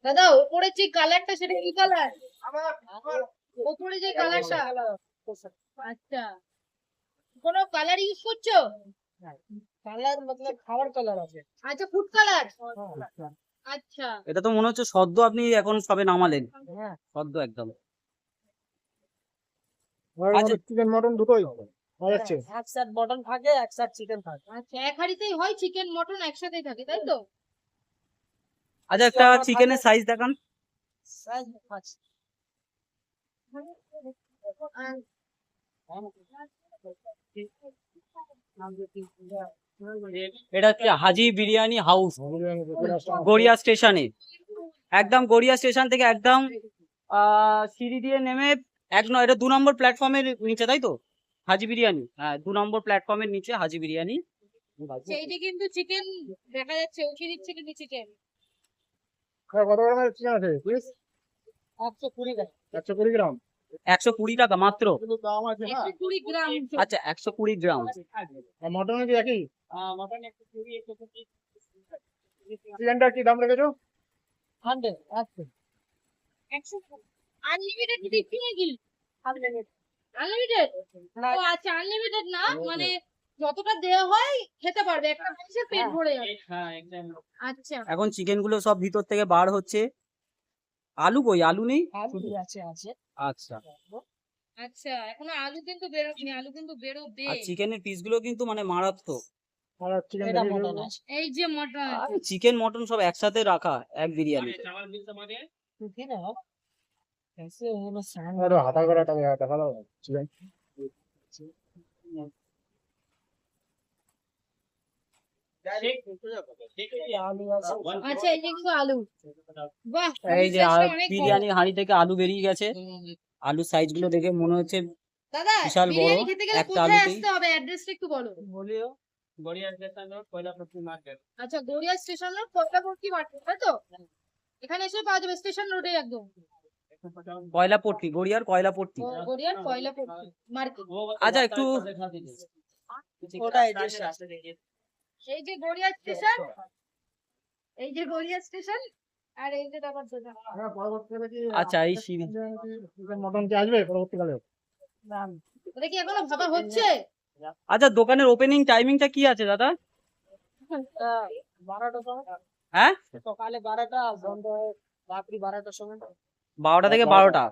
দাদা উপরে যে কালারটা সেটা কি কালার? উপরে যে কালারটা, আচ্ছা কোনো কালার ইউজ করছো? কালার মতলব খাবার কালার আছে। আচ্ছা ফুড কালার। আচ্ছা এটা তো মনে হচ্ছে সদ্য আপনি এখন সবে নামালেন, হ্যাঁ, সদ্য একদম। আচ্ছা চিকেন মটন দুটোই আছে। এক সেট মটন থাকে, এক সেট চিকেন থাকে। আচ্ছা এক হাঁড়িতেই হয় চিকেন মটন একসাথেই থাকে তাই তো? আচ্ছা একটা চিকেনের সাইজ দেখান। সাইজ আছে। এটা হচ্ছে হাজি বিরিয়ানি হাউস, গড়িয়া স্টেশনে। একদম গড়িয়া স্টেশন থেকে একদম সিঁড়ি দিয়ে নেমে এটা 2 নম্বর প্ল্যাটফর্মের নিচে, তাই তো? হাজি বিরিয়ানি, হ্যাঁ 2 নম্বর প্ল্যাটফর্মের নিচে হাজি বিরিয়ানি। সেইটা কিন্তু চিকেন দেখা যাচ্ছে, উঠিয়ে দিচ্ছে কিন্তু চিকেন। কত গ্রামের চিকেন আছে প্লিজ? 120 গ্রাম। 120 গ্রাম। 120 টাকা মাত্র। কিন্তু দাম আছে না। 120 গ্রাম। আচ্ছা 120 গ্রাম। আর মটনের কি একই? চিকেনটা কি দাম রেখেছো? 100 আছে। আনলিমিটেড দিচ্ছি নাকি? আনলিমিটেড? ও আচ্ছা আনলিমিটেড না, মানে যতটা দেওয়া হয় খেতে পারবে, একটা মানুষের পেট ভরে যাবে। আচ্ছা এখন চিকেন গুলো সব ভিতর থেকে বার হচ্ছে। আলু কই? আলু নেই? আলু আছে আছে। আচ্ছা। আচ্ছা এখনো আলু কিন্তু বেরোয়নি, আলু কিন্তু বেরোবে। আর চিকেনের পিস গুলো কিন্তু মানে মারাত্মক। আর চিকেন এটা মটন আছে। এই যে মটন, চিকেন মটন সব একসাথে রাখা এক বিরিয়ানি। ठीक है ऐसे होना सामान আর হাতা করে দেখা দাও চিকেন। आलू আছে। আচ্ছা এই যে কিন্তু আলু, বাহ এই যে size টা অনেক বড়। বিরিয়ানির হাঁড়ি থেকে আলু বেরিয়ে গেছে। আলুর সাইজ গুলো দেখে মনে হচ্ছে দাদা বিশাল বড়। বিরিয়ানি খেতে গেলে একটা কোথায় আলুতেই আসতে হবে, অ্যাড্রেসটা একটু বলো। বলিও আচ্ছা গড়িয়া স্টেশন রোড কয়লাপট্টি মার্কেট তাই তো? এখানে এসে পাওয়া যাবে স্টেশন রোডে একদম, কয়লাপট্টি, গড়িয়ার কয়লাপট্টি। গড়িয়ার কয়লাপট্টি মার্কেট। আচ্ছা একটু ওটা এড্রেস আছে। এই যে গড়িয়া স্টেশন, এই যে গড়িয়া স্টেশন, আর এই যে তারপর পরবর্তীকালে কি আচ্ছা এই সিঁড়ি। চিকেন মটন কি আসবে পরবর্তীকালে? ওটা কি এখনো ভাবা হচ্ছে? আচ্ছা দোকানের ওপেনিং টাইমিংটা কি আছে দাদা? 12টার সময়, হ্যাঁ সকালে 12টা বন্ধ হয় রাত্রি 12টার সময়। 12টা থেকে 12টা।